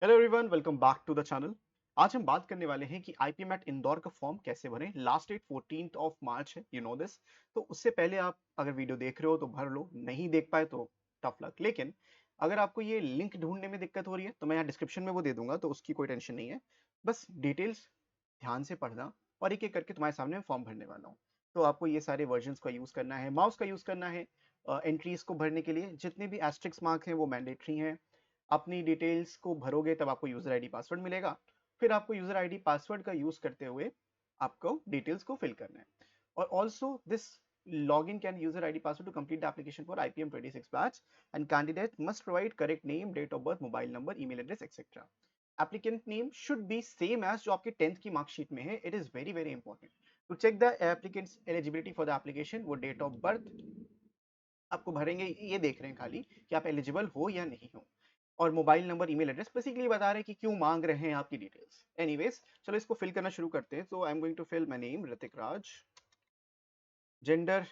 Hello everyone, welcome back to the channel. आज हम बात करने वाले हैं कि आईपीएमएट इंदौर का फॉर्म कैसे भरें। Last date 14th of March है, यू नो दिस। तो उससे पहले आप अगर वीडियो देख रहे हो तो भर लो, नहीं देख पाए तो टफ लक। लेकिन अगर आपको ये लिंक ढूंढने में दिक्कत हो रही है तो मैं यहाँ डिस्क्रिप्शन में वो दे दूंगा, तो उसकी कोई टेंशन नहीं है। बस डिटेल्स ध्यान से पढ़ना और एक एक करके तुम्हारे सामने फॉर्म भरने वाला हूँ। तो आपको ये सारे वर्जन्स का यूज़ करना है, माउस का यूज़ करना है। एंट्रीज को भरने के लिए जितने भी एस्ट्रिक्स मार्क हैं वो मैंडेटरी हैं। अपनी डिटेल्स को भरोगे तब आपको यूजर आईडी पासवर्ड मिलेगा। फिर आपको यूजर आईडी पासवर्ड का यूज करते हुए आपको डिटेल्स को फिल करना है। और also this login can user id password to complete the application for IPM 26 batch, and candidate must provide correct name, date of birth, mobile number, email address etc. applicant name should be same as जो आपके 10th की marksheet में है। it is very very important to check the applicant's eligibility for the application। वो date of birth आपको भरेंगे, ये देख रहे हैं खाली कि आप एलिजिबल हो या नहीं हो। और mobile number, email address basically बता रहे हैं कि क्यों मांग रहे हैं आपकी डिटेल्स। एनीवेज, चलो इसको फिल करना शुरू करते हैं। तो I am going to fill my name Hrithik Raj, gender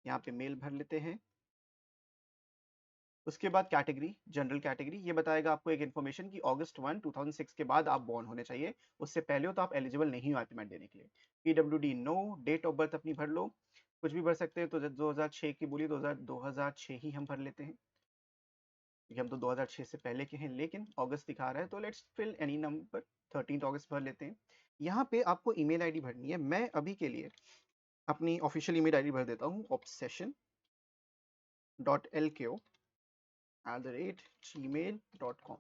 यहाँ पे मेल भर लेते हैं। उसके बाद कैटेगरी, जनरल कैटेगरी। ये बताएगा आपको एक इन्फॉर्मेशन कि अगस्त 1 2006 के बाद आप बॉर्न होने चाहिए। उससे पहले हो तो आप एलिजिबल नहीं हो आईपीएमएट देने के लिए। PWD no. Date of birth अपनी भर लो, कुछ भी भर सकते हैं। तो 2006 की बोली, 2006 ही हम भर लेते हैं क्योंकि हम तो 2006 से पहले के हैं, लेकिन अगस्त दिखा रहा है तो लेट्स फिल एनी नंबर। 13 अगस्त भर लेते हैं। यहाँ पे आपको ईमेल आईडी भरनी है। मैं अभी के लिए अपनी ऑफिशियल ईमेल आईडी भर देता हूँ, obsession.lko@gmail.com।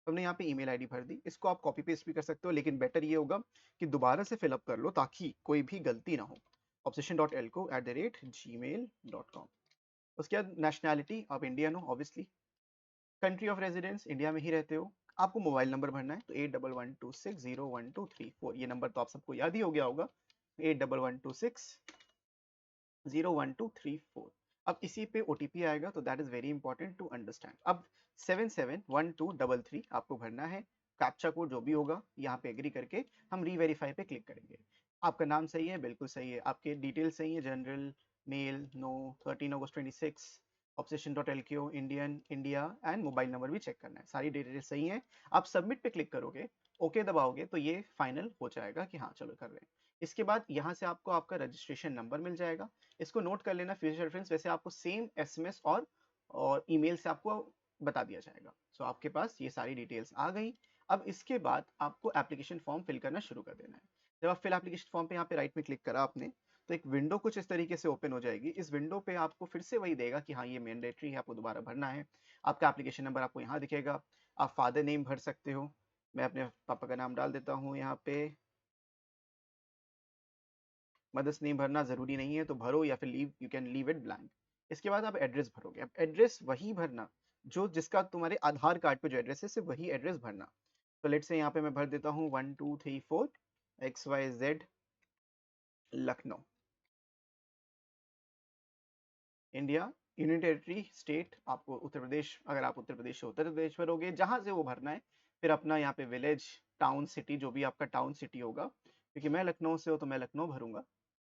हमने यहाँ पे ईमेल आईडी भर दी। इसको आप कॉपी पेस्ट भी कर सकते हो, लेकिन बेटर ये होगा कि दोबारा से फिलअप कर लो ताकि कोई भी गलती ना हो। obsession.lko@gmail.com। उसके बाद नेशनैलिटी आप इंडियन हो obviously. Country of residence India में ही रहते हो। आपको मोबाइल नंबर भरना है, तो 8112601234। ये नंबर तो आप सबको याद ही हो गया होगा, 8112601234। अब इसी पे ओटीपी आएगा, तो that is very important to understand. अब 771233 आपको भरना है। कैप्चा कोड जो भी होगा यहाँ पे एग्री करके हम रीवेरीफाई पे क्लिक करेंगे। आपका नाम सही है, बिल्कुल सही है। आपके डिटेल्स सही है, जनरल, मेल, नो, 13 अगस्त 26, obsession.lko, Indian, India, and mobile number भी चेक करना है। सारी डिटेल्स सही है। आप सबमिट पे क्लिक करोगे, ओके दबाओगे, तो ये फाइनल हो जाएगा कि हाँ चलो कर रहे हैं। इसके बाद यहाँ से आपको आपका रजिस्ट्रेशन नंबर मिल जाएगा। इसको नोट कर लेना फ्यूचर रेफरेंस। वैसे आपको सेम एसएमएस और ईमेल से आपको बता दिया जाएगा। सो आपके पास ये सारी डिटेल्स आ गई। अब इसके बाद आपको एप्लीकेशन फॉर्म फिल करना शुरू कर देना है। जब आप फिल एप्लीकेशन फॉर्म पे यहाँ पे राइट में क्लिक करा आपने, तो एक विंडो कुछ इस तरीके से ओपन हो जाएगी। इस विंडो पे आपको फिर से वही देगा कि हाँ ये मैंडेटरी है, आपको दोबारा भरना है। आपका एप्लीकेशन नंबर आपको यहाँ दिखेगा। आप फादर नेम भर सकते हो। मैं अपने पापा का नाम डाल देता हूँ यहाँ पे। मदर्स नेम भरना जरूरी नहीं है तो भरो, या फिर leave, you can leave it blank. इसके बाद आप एड्रेस भरोगे। अब एड्रेस वही भरना जो जिसका तुम्हारे आधार कार्ड पे जो एड्रेस है, सिर्फ वही एड्रेस भरना। तो लेट से यहाँ पे मैं भर देता हूँ 1234 XYZ Lucknow, India, union territory, state आपको उत्तर प्रदेश। अगर आप उत्तर प्रदेश से उत्तर प्रदेश भरोगे, जहां से वो भरना है। फिर अपना यहाँ पे विलेज, टाउन, सिटी, जो भी आपका टाउन सिटी होगा। क्योंकि मैं लखनऊ से हूँ तो मैं लखनऊ भरूंगा।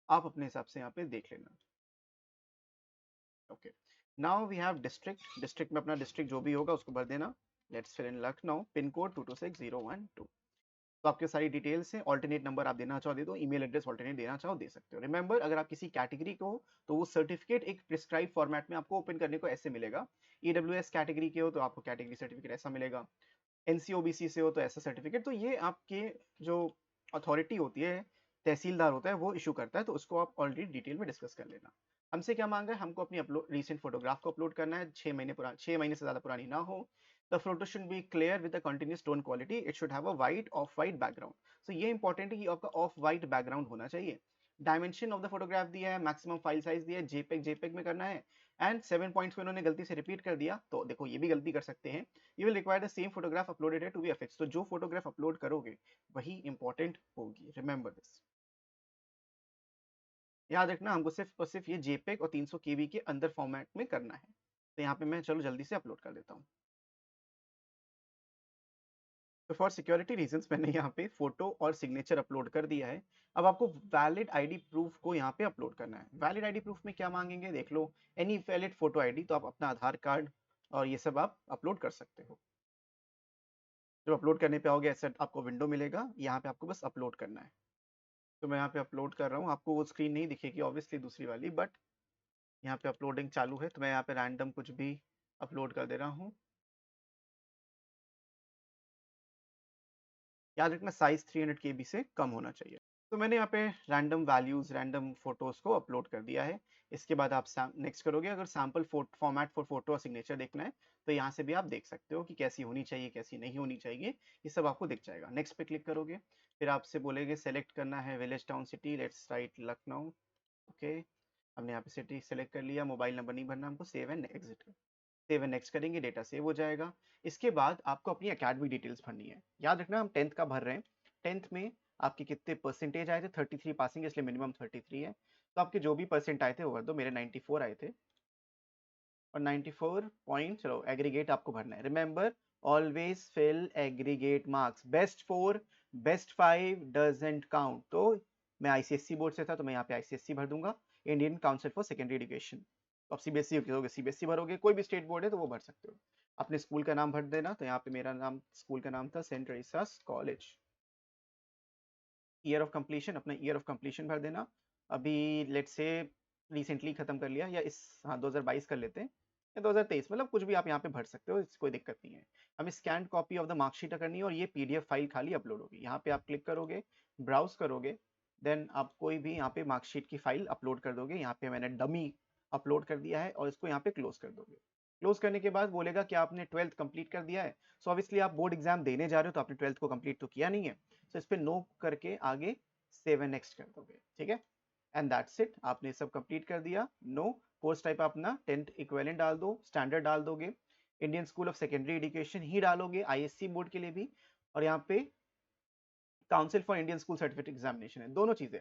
आप अपने हिसाब से यहाँ पे देख लेना। Okay, now we have district. District में अपना डिस्ट्रिक्ट जो भी होगा उसको भर देना। Let's fill in Lucknow, pin code 226012। तो आपके सारी डिटेल्स हैं। ऑल्टरनेट नंबर आप देना चाहो दे दो, ईमेल एड्रेस ऑल्टरनेट देना चाहो दे सकते हो। रिमेंबर, अगर आप किसी कैटेगरी को हो तो वो सर्टिफिकेट एक प्रिस्क्राइब फॉर्मेट में आपको ओपन करने को ऐसे मिलेगा। ईडब्ल्यूएस कैटेगरी के हो तो आपको कैटेगरी सर्टिफिकेट ऐसा मिलेगा। एनसीओबीसी से हो तो ऐसा सर्टिफिकेट। तो ये आपके जो अथॉरिटी होती है, तहसीलदार होता है, वो इशू करता है। तो उसको आप ऑलरेडी डिटेल में डिस्कस कर लेना। हमसे क्या मांगा है, हमको अपनी अपलोड रिसेंट फोटोग्राफ को अपलोड करना है। 6 महीने से ज्यादा पुरानी ना हो। The photo should be clear with continuous tone quality. It should have a white off white background. So ये इंपॉर्टेंट है कि आपका ऑफ वाइट बैकग्राउंड होना चाहिए। डायमेंशन ऑफ द फोटोग्राफ दिया है, मैक्सिमम फाइल साइज दिया है, जेपेग में करना है। एंड 7 पॉइंट्स को इन्होंने गलती से रिपीट कर दिया, तो देखो ये भी गलती कर सकते हैं। You will require the same photograph uploaded to be affix. तो जो फोटोग्राफ अपलोड करोगे वही इंपॉर्टेंट होगी। रिमेंबर दिस, याद रखना। हमको सिर्फ और सिर्फ ये जेपेग और 300 केबी के अंदर फॉर्मेट में करना है। तो यहाँ पे मैं चलो जल्दी से अपलोड कर देता हूँ। तो फॉर सिक्योरिटी रीजंस मैंने यहाँ पे फोटो और सिग्नेचर अपलोड कर दिया है। अब आपको वैलिड आईडी प्रूफ को यहाँ पे अपलोड करना है। वैलिड आईडी प्रूफ में क्या मांगेंगे देख लो। एनी वैलिड फोटो आईडी, तो आप अपना आधार कार्ड और ये सब आप अपलोड कर सकते हो। जब अपलोड करने पे आओगे ऐसा आपको विंडो मिलेगा, यहाँ पे आपको बस अपलोड करना है। तो मैं यहाँ पे अपलोड कर रहा हूँ, आपको वो स्क्रीन नहीं दिखेगी ऑब्वियसली दूसरी वाली, बट यहाँ पे अपलोडिंग चालू है। तो मैं यहाँ पे रैंडम कुछ भी अपलोड कर दे रहा हूँ। याद रखना साइज 300 KB से कम होना चाहिए। तो मैंने यहाँ पे रैंडम वैल्यूज, रैंडम फोटोज को अपलोड कर दिया है। इसके बाद आप नेक्स्ट करोगे। अगर सैम्पल फॉर्मेट फॉर फोटो और सिग्नेचर देखना है तो यहाँ से भी आप देख सकते हो कि कैसी होनी चाहिए, कैसी नहीं होनी चाहिए, ये सब आपको दिख जाएगा। नेक्स्ट पे क्लिक करोगे, फिर आपसे बोलेगे सेलेक्ट करना है village, town, city. Let's write Lucknow. Okay, हमने यहाँ पे सिटी सेलेक्ट कर लिया। मोबाइल नंबर नहीं भरना हमको, save and exit. Save and next करेंगे, डेटा सेव हो जाएगा। इसके बाद आपको अपनी एकेडमिक डिटेल्स भरनी है। याद रखना हम 10th का भर रहे हैं। 10th में आपके कितने परसेंटेज आए थे? 33 पासिंग, इसलिए मिनिमम 33 है। तो आपके जो भी परसेंट आए थे वो भर दो। मेरे 94 आए थे और 94 पॉइंट, चलो एग्रीगेट आपको भरना है। Remember, always fill aggregate marks. Best 4, best 5 doesn't count. तो मैं आईसीएससी बोर्ड से था तो मैं यहाँ पे आईसीएससी भर दूंगा, Indian council for secondary education. तो आप सीबीएसई भरोगे, सीबीएसई भरोगे, कोई भी स्टेट बोर्ड है तो वो भर सकते हो। अपने स्कूल का नाम भर देना। तो यहाँ पे मेरा नाम, स्कूल का नाम था Saint Teresa's College. Year of completion, अपना ईयर ऑफ कंप्लीशन भर देना। अभी लेट्स से रिसेंटली खत्म कर लिया, या इस, हाँ 2022 कर लेते हैं, या 2023, मतलब कुछ भी आप यहाँ पे भर सकते हो, कोई दिक्कत नहीं है। हमें scan copy of the marksheet करनी है और ये पीडीएफ फाइल खाली अपलोड होगी। यहाँ पे आप क्लिक करोगे, ब्राउज करोगे, देन आप कोई भी यहाँ पे मार्कशीट की फाइल अपलोड कर दोगे। यहाँ पे मैंने डमी अपलोड कर दिया है और इसको यहाँ पे क्लोज कर दोगे। क्लोज करने के बाद बोलेगा कि आपने 12th कंप्लीट कर दिया है। सो ऑब्वियसली आप बोर्ड एग्जाम देने जा रहे हो तो आपने 12th को कंप्लीट तो किया नहीं है। तो इस पे नो करके आगे सेव एंड नेक्स्ट कर दोगे, ठीक है। एंड दैट्स इट, आपने सब कंप्लीट कर दिया। नो कोर्स टाइप अपना 10th इक्विवेलेंट डाल दो, स्टैंडर्ड डाल दोगे, Indian school of secondary education ही डालोगे आईएससी बोर्ड के लिए भी, और यहाँ पे council for Indian school certificate examination है, दोनों चीजें,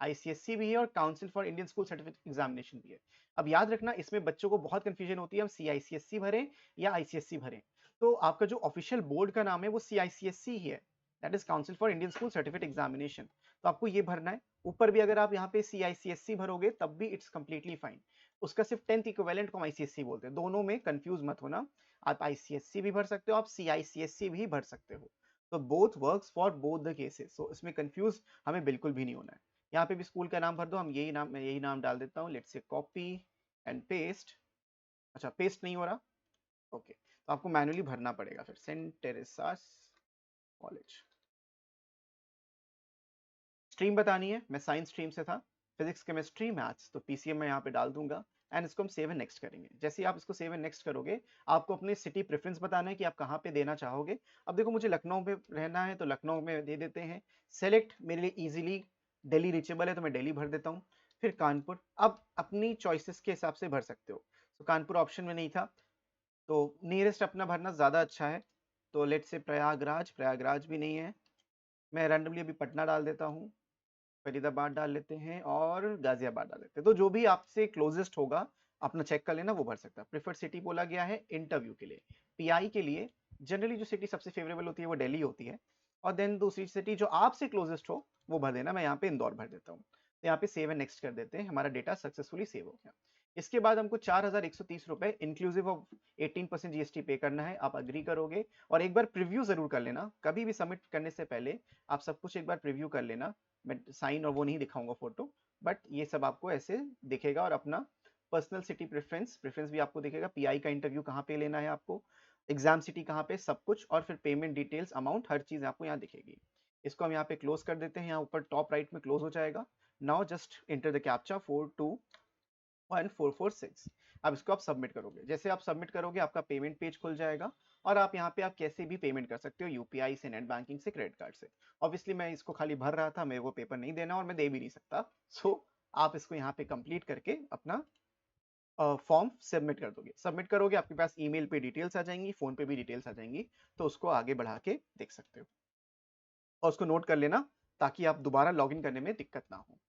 आईसीएससी भी है और council for Indian school certificate examination भी है। अब याद रखना इसमें बच्चों को बहुत कंफ्यूजन होती है, हम सीआईसीएससी भरें या आईसीएससी भरें। तो आपका जो ऑफिशियल बोर्ड का नाम है वो सीआईसीएससी ही है, that is council for Indian school certificate examination. तो आपको ये भरना है। ऊपर भी अगर आप यहाँ पे सीआईसीएससी भरोगे तब भी इट्स कंप्लीटली फाइन। उसका सिर्फ 10th इक्विवेलेंट को हम आईसीएससी बोलते हैं, दोनों में कंफ्यूज मत होना। आप आईसीएससी भी भर सकते हो, आप सीआईसीएससी भी भर सकते हो। तो both works for both the cases. So इसमें कंफ्यूज हमें बिल्कुल भी नहीं होना है। यहाँ पे भी स्कूल का नाम भर दो, हम यही नाम, मैं यही नाम डाल देता हूँ, let's say copy and paste. अच्छा पेस्ट नहीं हो रहा, ओके, तो आपको मैन्युअली भरना पड़ेगा फिर, सेंट टेरेसास कॉलेज। स्ट्रीम बतानी है, मैं साइंस स्ट्रीम से था, फिजिक्स, केमिस्ट्री, मैथ्स, तो पीसीएम मैं यहाँ पे डाल दूंगा। एंड इसको हम सेव एंड नेक्स्ट करेंगे। जैसे ही आप इसको सेव एंड नेक्स्ट करोगे, आपको अपने सिटी प्रेफरेंस बताना है कि आप कहाँ पे देना चाहोगे। अब देखो मुझे लखनऊ में रहना है तो लखनऊ में दे देते हैं। सेलेक्ट मेरे लिए इजीली दिल्ली रीचेबल है तो मैं दिल्ली भर देता हूँ। फिर कानपुर, अब अपनी चॉइसेस के हिसाब से भर सकते हो। तो कानपुर ऑप्शन में नहीं था तो नियरेस्ट अपना भरना ज़्यादा अच्छा है। तो लेट से प्रयागराज, प्रयागराज भी नहीं है, मैं रैंडमली अभी पटना डाल देता हूँ, फरीदाबाद डाल लेते हैं और गाजियाबाद डाल लेते हैं। तो जो भी आपसे क्लोजेस्ट होगा अपना चेक कर लेना, वो भर सकता है। प्रेफर्ड सिटी बोला गया है इंटरव्यू के लिए, पीआई के लिए जनरली जो सिटी सबसे फेवरेबल होती है वो दिल्ली होती है। और देन दूसरी सिटी जो आपसे क्लोजेस्ट हो वो भर देना। मैं यहाँ पे इंदौर भर देता हूँ। तो यहाँ पे सेव एंड नेक्स्ट कर देते हैं, हमारा डेटा सक्सेसफुली सेव हो गया। इसके बाद हमको 4130 रुपए इंक्लूसिव ऑफ 18% जीएसटी पे करना है। आप अग्री करोगे और एक बार प्रीव्यू जरूर कर लेना, कभी भी सबमिट करने से पहले आप सब कुछ एक बार प्रीव्यू कर लेना। मैं साइन और वो नहीं दिखाऊंगा फोटो, बट ये सब आपको ऐसे दिखेगा। और अपना पर्सनल सिटी प्रेफरेंस, प्रेफरेंस भी आपको दिखेगा, पीआई का इंटरव्यू कहाँ पे लेना है आपको, एग्जाम सिटी कहाँ पे, सब कुछ, और फिर पेमेंट डिटेल्स, अमाउंट, हर चीज आपको यहाँ दिखेगी। इसको हम यहाँ पे क्लोज कर देते हैं, यहाँ ऊपर टॉप राइट में क्लोज हो जाएगा। Now just enter the captcha 4211446। अब इसको आप सबमिट करोगे। जैसे आप सबमिट करोगे आपका पेमेंट पेज खुल जाएगा और आप यहाँ पे आप कैसे भी पेमेंट कर सकते हो, यूपीआई से, नेट बैंकिंग से, क्रेडिट कार्ड से। ऑब्वियसली मैं इसको खाली भर रहा था, मेरे को पेपर नहीं देना और मैं दे भी नहीं सकता। सो आप इसको यहाँ पे कंप्लीट करके अपना फॉर्म सबमिट कर दोगे। सबमिट करोगे आपके पास ईमेल पे डिटेल्स आ जाएंगी, फोन पे भी डिटेल्स आ जाएंगी, तो उसको आगे बढ़ा के देख सकते हो। और उसको नोट कर लेना ताकि आप दोबारा लॉगिन करने में दिक्कत ना हो।